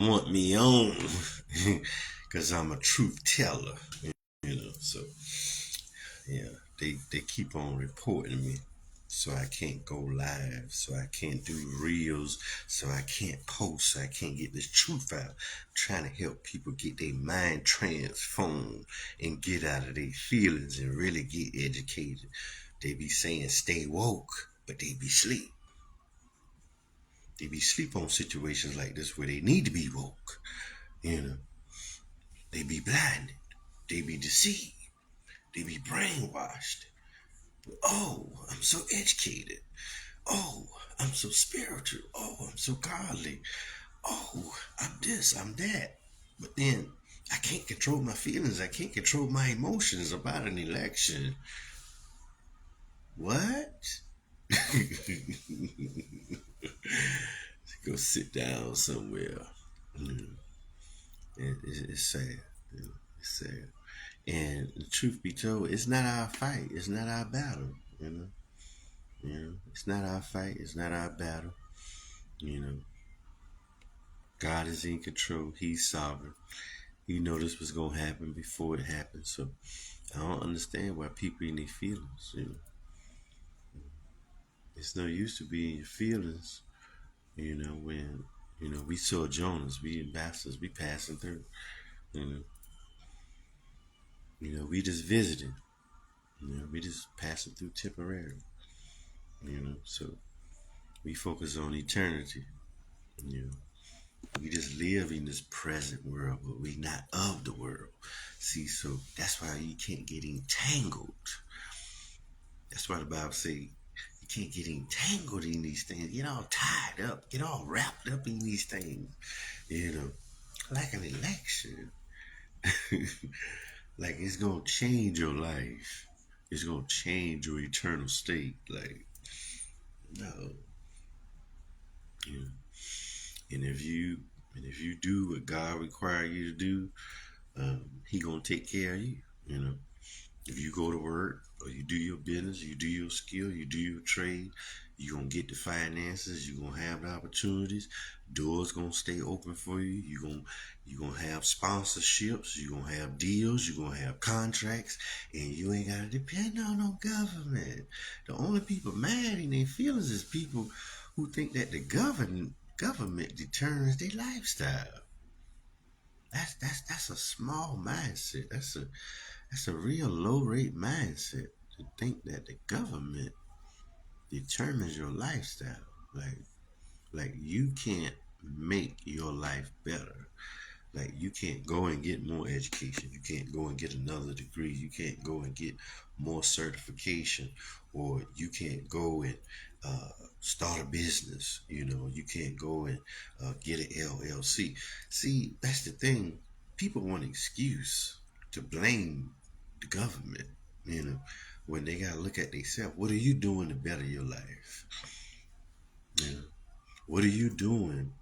want me on because I'm a truth teller, So yeah, they keep on reporting me. So I can't go live, so I can't do reels, so I can't post, so I can't get this truth out. I'm trying to help people get their mind transformed and get out of their feelings and really get educated. They be saying stay woke, but they be sleep. They be sleep on situations like this where they need to be woke. You know, they be blinded, they be deceived, they be brainwashed. Oh, I'm so educated. Oh, I'm so spiritual. Oh, I'm so godly. Oh, I'm this, I'm that. But then I can't control my feelings. I can't control my emotions about an election. What? Go sit down somewhere. Mm. It's sad. It's sad. And the truth be told, it's not our fight. It's not our battle. It's not our fight. It's not our battle. You know, God is in control. He's sovereign. He know this was gonna happen before it happened. So I don't understand why people in their feelings. It's no use to be in your feelings. When we saw Jonas, we ambassadors, we passing through. You know, we just visiting. We just passing through temporarily. So we focus on eternity. You know, we just live in this present world, but we not of the world. See, so that's why you can't get entangled. That's why the Bible say you can't get entangled in these things. Get all tied up, get all wrapped up in these things. You know, like an election. Like it's gonna change your life. It's gonna change your eternal state. Like no, you know. And if you do what God require you to do, He gonna take care of you. You know, if you go to work or you do your business, you do your skill, you do your trade, you gonna get the finances, you gonna have the opportunities, doors gonna stay open for you, you gonna have sponsorships, you gonna have deals, you gonna have contracts, and you ain't gotta depend on no government. The only people mad in their feelings is people who think that the government determines their lifestyle. That's a small mindset. That's a real low rate mindset to think that the government determines your lifestyle. Like you can't make your life better. Like you can't go and get more education. You can't go and get another degree. You can't go and get more certification, or you can't go and start a business. You can't go and get an LLC. See, that's the thing. People want an excuse to blame the government. You know, when they gotta look at themselves. What are you doing to better your life? You know, what are you doing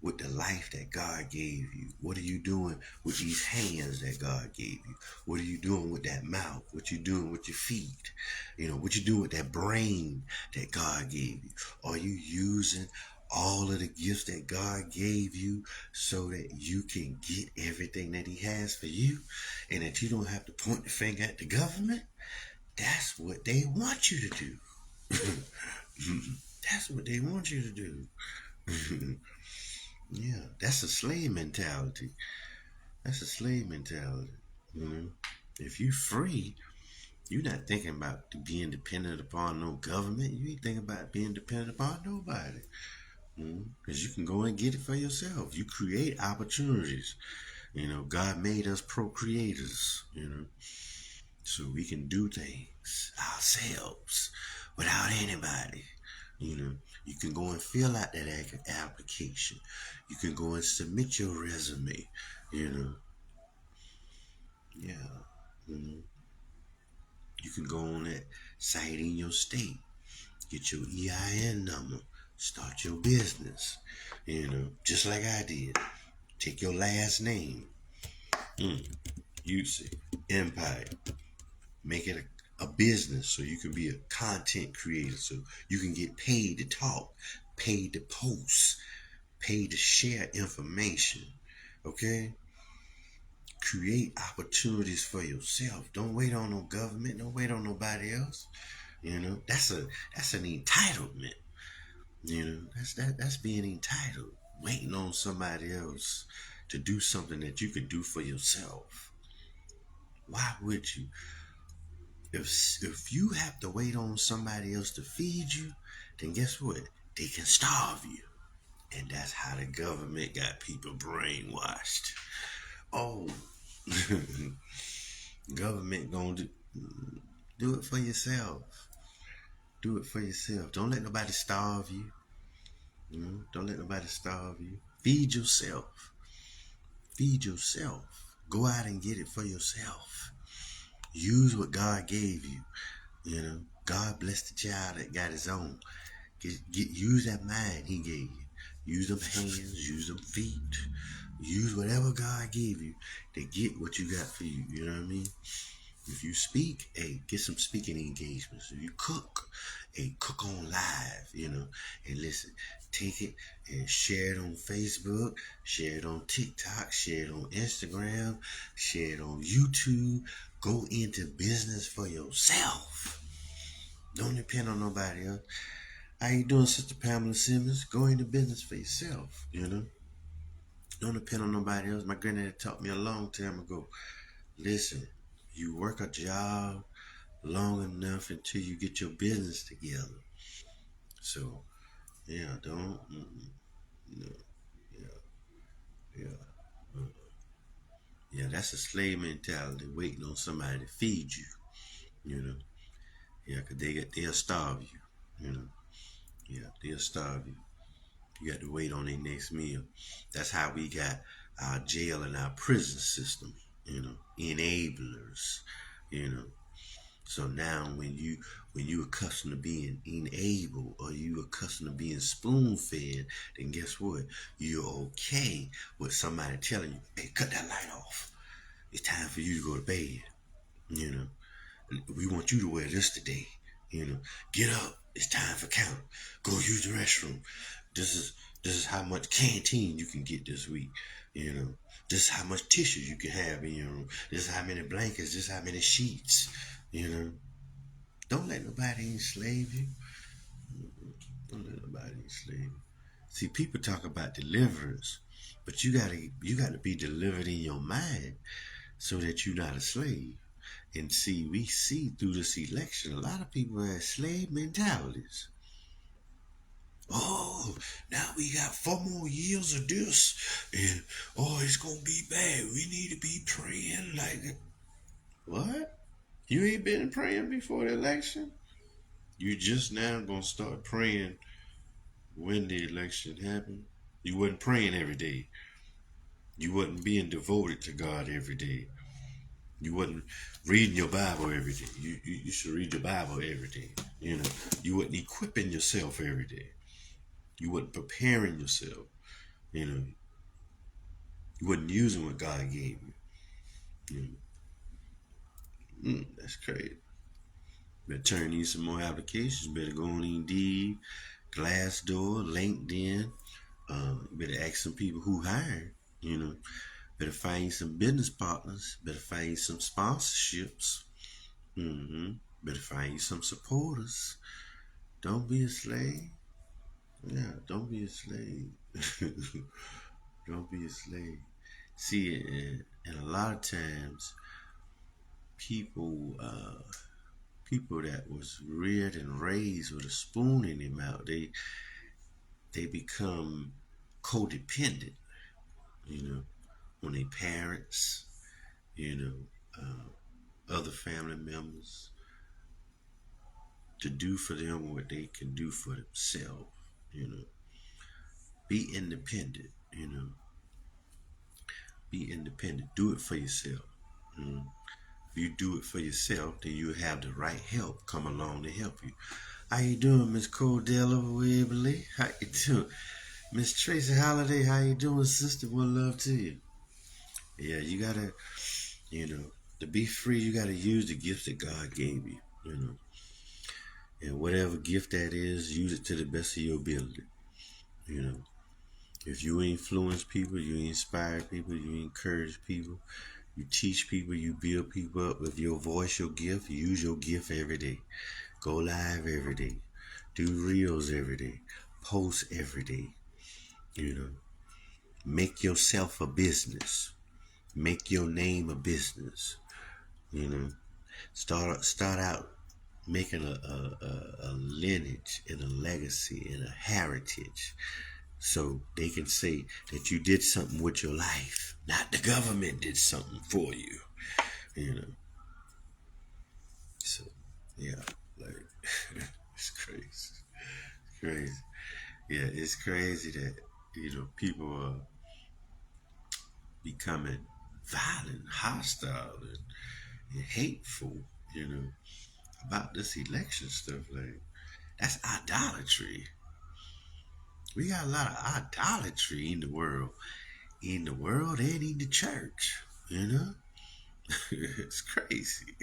with the life that God gave you? What are you doing with these hands that God gave you? What are you doing with that mouth? What you doing with your feet? What you doing with that brain that God gave you? Are you using all of the gifts that God gave you so that you can get everything that He has for you and that you don't have to point the finger at the government? That's what they want you to do. That's what they want you to do. Yeah, that's a slave mentality. That's a slave mentality. You know, if you free, you're not thinking about being dependent upon no government. You ain't thinking about being dependent upon nobody. Because you can go and get it for yourself. You create opportunities. God made us procreators. So we can do things ourselves without anybody. You can go and fill out that application. You can go and submit your resume. You know, yeah. Mhm. You can go on that site in your state, get your EIN number, start your business. Just like I did. Take your last name, use it, Empire. Make it a business so you can be a content creator, so you can get paid to talk, paid to post. Pay to share information. Okay? Create opportunities for yourself. Don't wait on no government. Don't wait on nobody else. That's an entitlement. That's being entitled. Waiting on somebody else to do something that you could do for yourself. Why would you? If you have to wait on somebody else to feed you, then guess what? They can starve you. And that's how the government got people brainwashed. Oh, government gonna do it for yourself. Do it for yourself. Don't let nobody starve you. Don't let nobody starve you. Feed yourself. Feed yourself. Go out and get it for yourself. Use what God gave you. God bless the child that got his own. Use that mind he gave you. Use them hands, use them feet. Use whatever God gave you to get what you got for you. You know what I mean? If you speak, hey, get some speaking engagements. If you cook, hey, cook on live, and listen, take it and share it on Facebook, share it on TikTok, share it on Instagram, share it on YouTube. Go into business for yourself. Don't depend on nobody else. How you doing, Sister Pamela Simmons? Go into business for yourself, Don't depend on nobody else. My granddad taught me a long time ago. Listen, you work a job long enough until you get your business together. So, yeah, don't, no, yeah, yeah. Yeah, that's a slave mentality, waiting on somebody to feed you, you know. Yeah, 'cause they'll starve you, you know. Yeah, they'll starve you. You got to wait on their next meal. That's how we got our jail and our prison system, enablers, you know. So now when you accustomed to being enabled or you accustomed to being spoon fed, then guess what? You're okay with somebody telling you, hey, cut that light off. It's time for you to go to bed. You know. We want you to wear this today. Get up. It's time for count. Go use the restroom. This is this is how much canteen you can get this week. You know. This is how much tissue you can have in your room. This is how many blankets. This is how many sheets. You know. Don't let nobody enslave you. Don't let nobody enslave you. See, people talk about deliverance, but you gotta be delivered in your mind so that you're not a slave. And see, we see through this election, a lot of people have slave mentalities. Oh, now we got 4 more years of this, and oh, it's gonna be bad. We need to be praying like it. What? You ain't been praying before the election? You just now gonna start praying when the election happened? You wasn't praying every day. You wasn't being devoted to God every day. You wasn't reading your Bible every day. You should read your Bible every day. You wasn't equipping yourself every day. You wasn't preparing yourself. You know, you wasn't using what God gave you. you that's crazy. Better turn these some more applications. Better go on Indeed, Glassdoor, LinkedIn. Better ask some people who hired. You know, better find some business partners. Better find some sponsorships. Better find some supporters. Don't be a slave. Yeah, don't be a slave. Don't be a slave. See, and a lot of times, people, people that was reared and raised with a spoon in their mouth, they become codependent. You know, on their parents. You know, other family members to do for them what they can do for themselves. You know, be independent. Be independent. Do it for yourself. Mm. If you do it for yourself, then you have the right help come along to help you. How you doing, Miss Cordell over Waverly? How you doing? Miss Tracy Holiday, how you doing, sister? One love to you. Yeah, you gotta, to be free, you gotta use the gifts that God gave you, and whatever gift that is, use it to the best of your ability, you know. If you influence people, you inspire people, you encourage people, you teach people, you build people up with your voice, your gift, use your gift every day. Go live every day. Do reels every day. Post every day. You know, make yourself a business. Make your name a business. You know, start out making a lineage and a legacy and a heritage, so they can say that you did something with your life, not the government did something for you. You know, so yeah, like it's crazy, it's crazy. Yeah, it's crazy that people are becoming violent, hostile, and hateful. You know, about this election stuff. Like, that's idolatry. We got a lot of idolatry in the world and in the church. You know, it's crazy.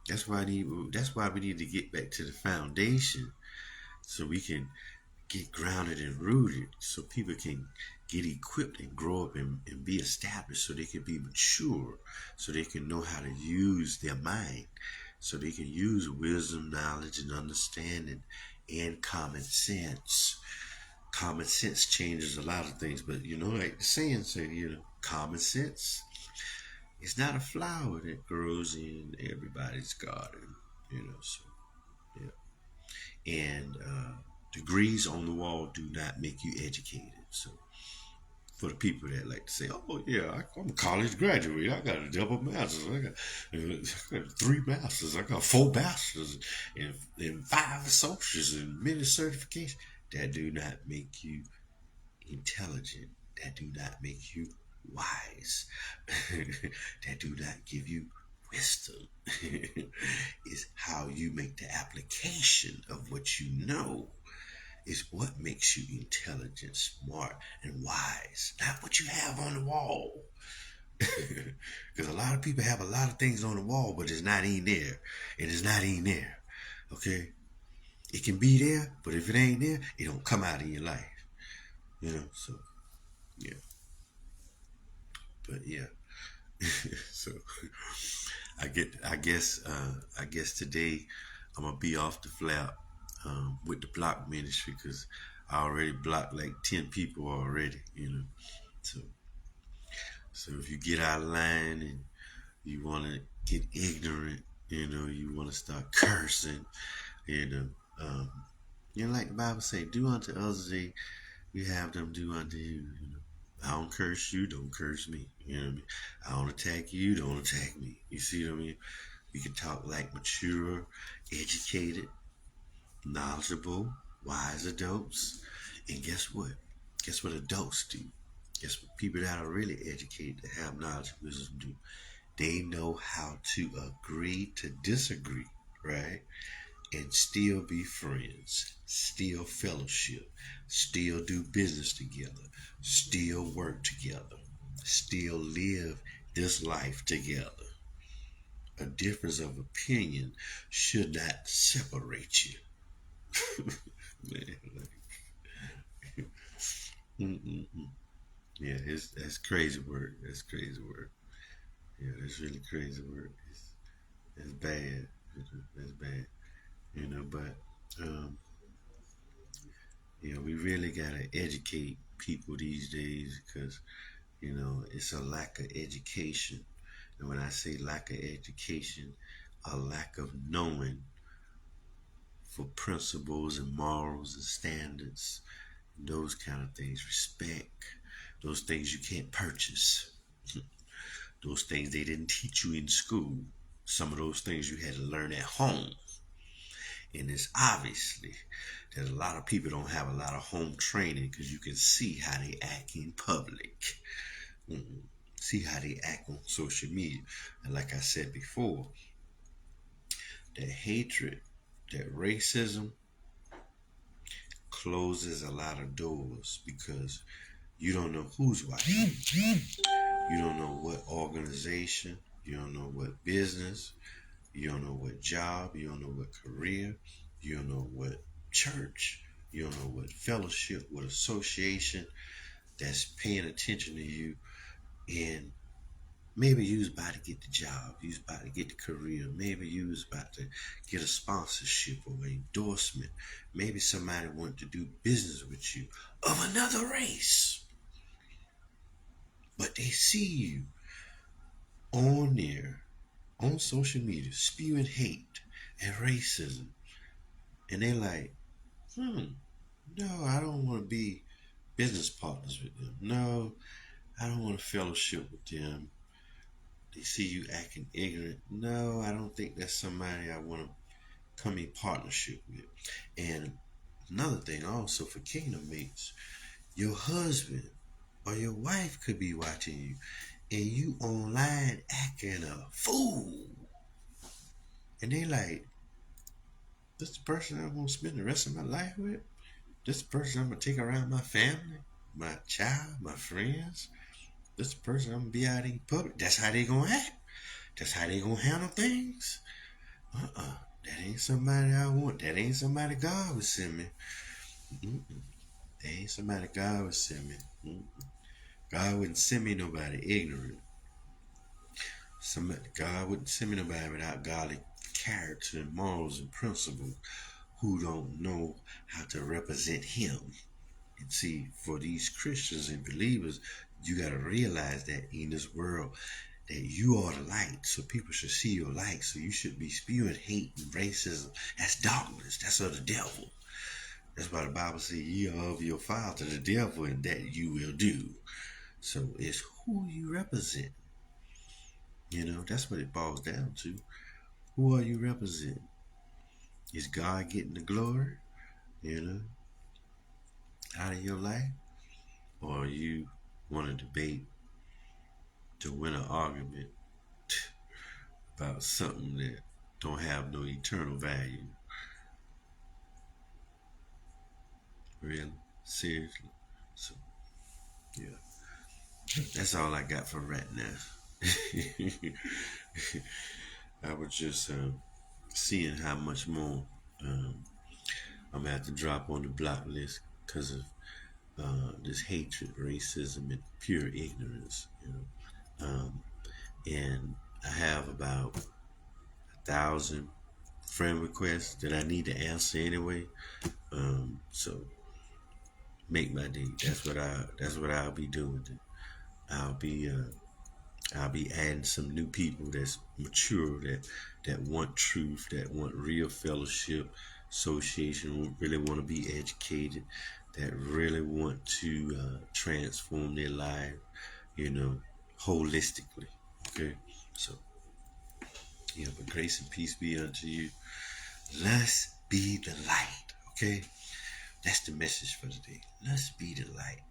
That's why we need to get back to the foundation, so we can get grounded and rooted, so people can get equipped and grow up and be established, so they can be mature, so they can know how to use their mind, so they can use wisdom, knowledge, and understanding, and common sense. Common sense changes a lot of things, but like the saying say, common sense, it's not a flower that grows in everybody's garden. So yeah. And degrees on the wall do not make you educated. So for the people that like to say, "Oh yeah, I'm a college graduate. I got a double master's. I got 3 masters. I got 4 bachelors and 5 associates and many certifications," that do not make you intelligent. That do not make you wise. That do not give you wisdom. Is how you make the application of what you know is what makes you intelligent, smart, and wise. Not what you have on the wall. Because a lot of people have a lot of things on the wall, but it's not in there. It is not in there. Okay? It can be there, but if it ain't there, it don't come out of your life. So yeah. But yeah. So I guess today I'm gonna be off the flap with the block ministry, because I already blocked like 10 people already. So if you get out of line and you want to get ignorant, you want to start cursing, you know, um, like the Bible say, do unto others they you have them do unto you. I don't curse you, don't curse me. You know what I mean? I don't attack you, don't attack me. You see what I mean? We can talk like mature, educated, knowledgeable, wise adults. And guess what? Guess what adults do? Guess what people that are really educated, that have knowledge and wisdom do? They know how to agree to disagree, right? And still be friends, still fellowship, still do business together, still work together, still live this life together. A difference of opinion should not separate you. Man, mm-mm-mm. Yeah, that's crazy work. That's crazy work. Yeah, that's really crazy work. It's bad. That's bad. But um, we really gotta educate people these days, because it's a lack of education. And when I say lack of education, a lack of knowing for principles and morals and standards, and those kind of things, respect, those things you can't purchase, those things they didn't teach you in school. Some of those things you had to learn at home. And it's obviously that a lot of people don't have a lot of home training, because you can see how they act in public. Mm-hmm. See how they act on social media. And like I said before, that hatred, that racism closes a lot of doors, because you don't know who's watching. You don't know what organization, you don't know what business, you don't know what job, you don't know what career, you don't know what church You don't know what fellowship, what association that's paying attention to you. And maybe you was about to get the job, you was about to get the career, maybe you was about to get a sponsorship or an endorsement. Maybe somebody wanted to do business with you of another race. But they see you on there, on social media, spewing hate and racism. And they like, no, I don't want to be business partners with them. No, I don't want to fellowship with them. They see you acting ignorant. No, I don't think that's somebody I want to come in partnership with. And another thing also for kingdom mates, your husband or your wife could be watching you and you online acting a fool. And they like, this the person I want to spend the rest of my life with? This the person I'm going to take around my family, my child, my friends? This the person I'm going to be out in public? That's how they going to act? That's how they going to handle things? That ain't somebody I want. That ain't somebody God would send me. Mm-mm. That ain't somebody God would send me. Mm-mm. God wouldn't send me nobody ignorant. God wouldn't send me nobody without godly character and morals and principles who don't know how to represent Him. And see, for these Christians and believers, you got to realize that in this world, that you are the light, so people should see your light. So you should be spewing hate and racism. That's darkness. That's of the devil. That's why the Bible says, "Ye are of your father, the devil, and that you will do." So it's who you represent. That's what it boils down to. Who are you representing? Is God getting the glory? You know, out of your life, or you want to debate to win an argument about something that don't have no eternal value? Really? Seriously? So, yeah. That's all I got for right now. I was just seeing how much more I'm going to have to drop on the block list because of this hatred, racism, and pure ignorance. And I have about 1,000 friend requests that I need to answer anyway. So make my day. That's what I'll be doing. I'll be adding some new people that's mature, that want truth, that want real fellowship, association, really want to be educated, that really want to transform their life, holistically. Okay, so yeah, but grace and peace be unto you. Let's be the light. Okay, that's the message for today. Let's be the light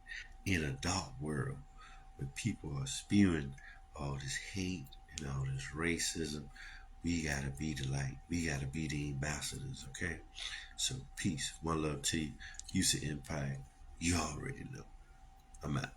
in a dark world where people are spewing all this hate and all this racism. We gotta be the light. We gotta be the ambassadors, okay? So peace, one love to you. Use the Empire. You already know. I'm out.